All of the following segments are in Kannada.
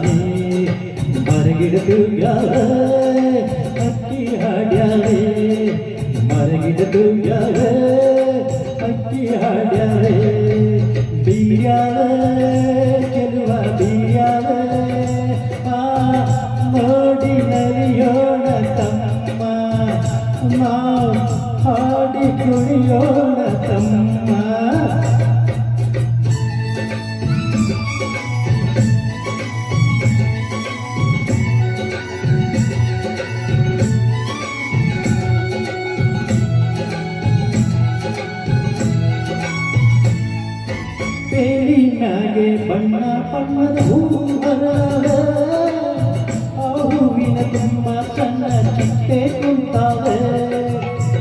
ಹಾಡ್ಯಾನೆ ಮರಗಿಡದು ಯಾವೆ ಅಕ್ಕಿ ಹಾಡ್ಯಾನೆ ಮರಗಿಡದು ಯಾವೆ ಅಕ್ಕಿ ಹಾಡ್ಯಾನೆ ಬೀರ್ಯಾವೆ ಚೆಲುವ ಬೀರ್ಯಾವೆ ನೋಡಿ ನಲಿಯೋಣ ತಮ್ಮ ಹಾಡಿ ಕುಣಿಯೋಣ ತಮ್ಮ ಮ್ಯಾಗೆ ಬಣ್ಣ ಬಣ್ಣದ ಹೂವರವೆ ಆ ಹೂವಿನ ತುಂಬ ಸಣ್ಣ ಚಿಟ್ಟೆ ಕುಂತಾವೆ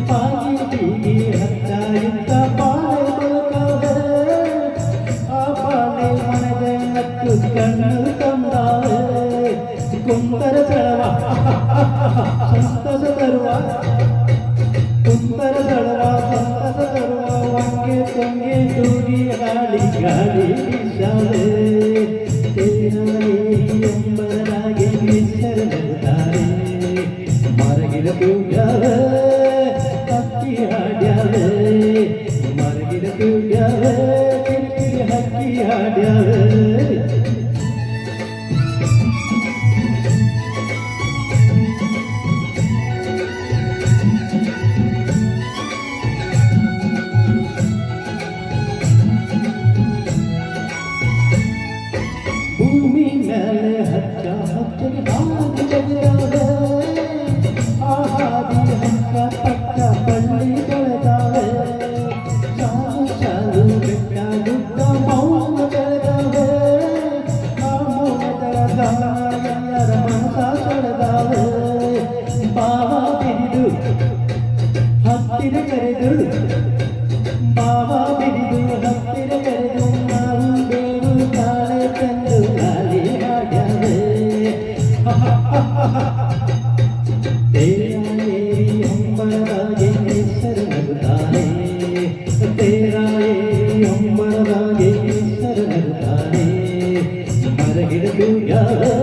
ಬಾಗಿಲಿಗೆ ಹತ್ತ ಇತ್ತ ಬಾಳೆ ಬೆಳಕಾವೆ ಆ ಬಾಳೆ ಮನದ ನತ್ತು ಕಣ್ಣು ತಂದಾವೆ ಕುಂದರ ತಳವ ಸಂತಸ ತರುವ ಕುಂದರ ತಳವ ಸಂತಸ ತರುವ ವಂಗೆ ತೊಂಗೆ ತೂಗಿ ಗಾಳಿ ಗಾಳಿ ಬೀಸಾವೆ ತೇರಾಯಿ ಎಂಬರಾಗಿ ನಿಸರ್ಗದಾರೆ ಮರಗಿಡದು ಯಾವೆ ಅಕ್ಕಿ ಹಾಡ್ಯಾವೆ ಮರಗಿಡದು ಯಾವೆ ಕಿರಿಕಿರಿ ಹಕ್ಕಿ ಹಾಡ್ಯಾವೆ ಭೂಮಿ ಮೇಲೆ ಹಚ್ಚ ಹಚ್ಚಗೆ ಹಾದಿ ಬೆಳೆದಾವೆ ಆ ಹಾದಿ ಹಕ್ಕ ಪಕ್ಕ ಬಳ್ಳಿ ಬೆಳೆದಾವೆ ಸಾಲು ಸಾಲು ಬೆಟ್ಟ ಗುಡ್ಡ ಮೌನ ಬೆಳೆದಾವೆ ಆ ಮೌನದ ಗಾನ ಎಲ್ಲರ ಮನಸ ಸೆಳೆದಾವೆ ಬಾವ ಬಿರಿದು ಹತ್ತಿರ ಕರೆದು ಬಾವ ಬಿರಿದು ಹತ್ತಿರ ಕರೆದು ನಾವು ಬೇರು ತಾಳೆ ತಂದು ಗಾಳಿ ಹಾಡ್ಯಾವೆ ತೇರಾಯೇ ಅಂಬರದಾಗೆ ಹೆಸರು ನಗುತ್ತಾನೆ ತೇರಾಯೇ ಅಂಬರದಾಗೆ ಹೆಸರು ನಗುತ್ತಾನೆ ಮರಗಿಡದು ಯಾವೆ